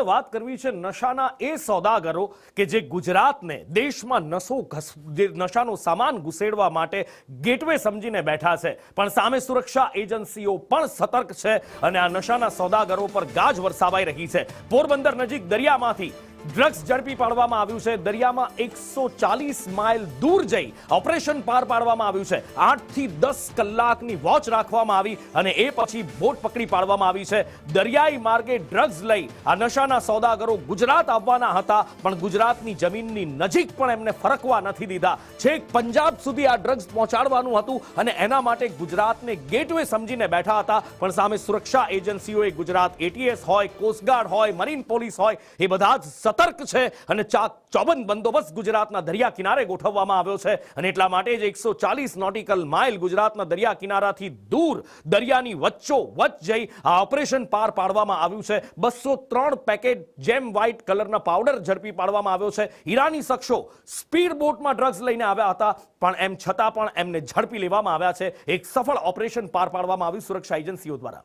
આગળ વાત કરવી છે નશાના એ સોદાગરો કે જે ગુજરાતને દેશમાં નશાનો સામાન ઘુસેડવા માટે ગેટવે સમજીને બેઠા છે, પણ સામે સુરક્ષા એજન્સીઓ પણ સતર્ક છે અને આ નશાના સોદાગરો પર ગાજ વરસાવાઈ રહી છે। પોરબંદર નજીક દરિયામાંથી ડ્રગ્સ ઝડપી પાડવામાં આવ્યું છે। દરિયામાં 140 માઇલ દૂર જઈ ઓપરેશન પાર પાડવામાં આવ્યું છે। 8 થી 10 કલાકની વોચ રાખવામાં આવી અને એ પછી બોટ પકડી પાડવામાં આવી છે। દરિયાઈ માર્ગે ડ્રગ્સ લઈ આ નશાના સોદાગરો ગુજરાત આવવાના હતા, પણ ગુજરાતની જમીનની નજીક પણ એમને ફરકવા નથી દીધા। છેક પંજાબ સુધી આ ડ્રગ્સ પહોંચાડવાનું હતું અને એના માટે ગુજરાતને ગેટવે સમજીને બેઠા હતા, પણ સામે સુરક્ષા એજન્સીઓએ ગુજરાત એટીએસ હોય, કોસ્ટગાર્ડ હોય, મરીન પોલીસ હોય, એ બધા જ સતર્ક છે અને ચોબંધ બંદોબસ્ત ગુજરાતના દરિયા કિનારે ગોઠવવામાં આવ્યો છે અને એટલા માટે જ 140 નોટિકલ માઇલ ગુજરાતના દરિયા કિનારાથી દૂર દરિયાની વચ્ચોવચ્ચ જઈ આ ઓપરેશન પાર પાડવામાં આવ્યું છે। 203 પેકેટ જેમ વ્હાઇટ કલરના પાવડર ઝડપી પાડવામાં આવ્યો છે। ઈરાની શખ્સો સ્પીડ બોટમાં ડ્રગ્સ લઈને આવ્યા હતા, પણ એમ છતાં પણ એમને ઝડપી લેવામાં આવ્યા છે। એક સફળ ઓપરેશન પાર પાડવામાં આવ્યું સુરક્ષા એજન્સીઓ દ્વારા।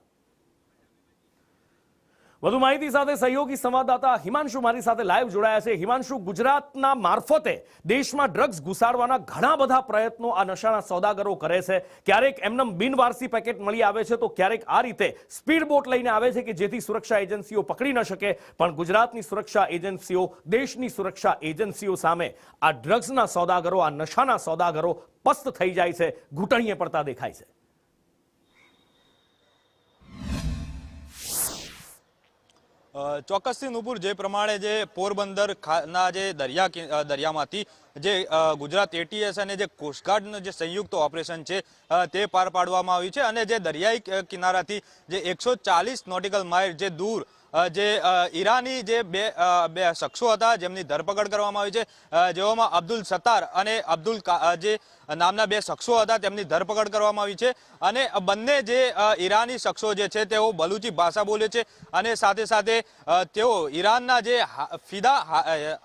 વધુ માહિતી સાથે સહયોગી સંવાદદાતા હિમાંશુ મારી સાથે લાઈવ જોડાયા છે। હિમાંશુ, ગુજરાતના મારફતે દેશમાં ડ્રગ્સ ઘુસાડવાના ઘણા બધા પ્રયત્નો આ નશાના સોદાગરો કરે છે। ક્યારેક એમનેમ બિનવારસી પેકેટ મળી આવે છે, તો ક્યારેક આ રીતે સ્પીડ બોટ લઈને આવે છે કે જેથી સુરક્ષા એજન્સીઓ પકડી ન શકે, પણ ગુજરાતની સુરક્ષા એજન્સીઓ, દેશની સુરક્ષા એજન્સીઓ સામે આ ડ્રગ્સના સોદાગરો, આ નશાના સોદાગરો પસ્ત થઈ જાય છે, ઘૂંટણીએ પડતા દેખાય છે। ચોક્કસથી નુપુર, જે પ્રમાણે જે પોરબંદરના જે દરિયામાંથી જે ગુજરાત એટીએસ અને જે કોસ્ટગાર્ડનું જે સંયુક્ત ઓપરેશન છે તે પાર પાડવામાં આવ્યું છે અને જે દરિયાઈ કિનારાથી જે 140 નોટિકલ માઇલ જે દૂર જે ઈરાની જે બે શખ્સો હતા જેમની ધરપકડ કરવામાં આવી છે, જેઓમાં અબ્દુલ સત્તાર અને અબ્દુલ જે નામના બે શખ્સો હતા તેમની ધરપકડ કરવામાં આવી છે અને બંને જે ઈરાની શખ્સો જે છે તેઓ બલુચી ભાષા બોલે છે અને સાથે સાથે તેઓ ઈરાનના જે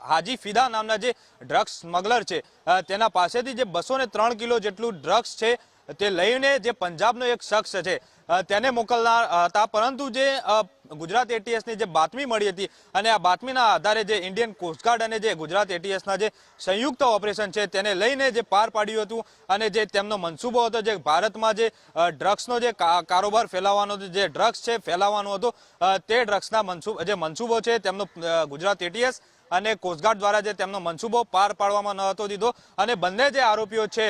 હાજી ફિદા નામના જે ડ્રગ્સ સ્મગલર છે તેના પાસેથી જે 203 કિલો જેટલું ડ્રગ્સ છે તે લઈને જે પંજાબનો એક શખ્સ છે તેને મોકલનાર હતા, પરંતુ જે ગુજરાત એટીએસની જે બાતમી મળી હતી અને આ બાતમીના આધારે જે ઇન્ડિયન કોસ્ટગાર્ડ અને જે ગુજરાત એટીએસના જે સંયુક્ત ઓપરેશન છે તેને લઈને જે પાર પાડ્યું હતું અને જે તેમનો મનસૂબો હતો જે ભારતમાં જે ડ્રગ્સનો જે કારોબાર ફેલાવવાનો જે ડ્રગ્સ છે ફેલાવવાનો હતો તે ડ્રગ્સના જે મનસૂબો છે તેમનો ગુજરાત એટીએસ અને કોસ્ટગાર્ડ દ્વારા જે તેમનો મનસૂબો પાર પાડવામાં ન હતો દીધો અને બંને જે આરોપીઓ છે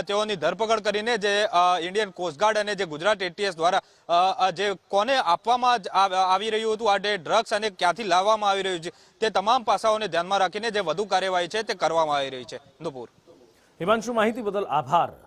તેઓની ધરપકડ કરીને જે ઇન્ડિયન કોસ્ટગાર્ડ અને જે ગુજરાત એટીએસ દ્વારા જે કોને આપવામાં આવી રહ્યું હતું આ ડ્રગ્સ અને ક્યાંથી લાવવામાં આવી રહ્યું છે તે તમામ પાસાઓને ધ્યાનમાં રાખીને જે વધુ કાર્યવાહી છે તે કરવામાં આવી રહી છે। નુપુર, હિમાંશુ, માહિતી બદલ આભાર।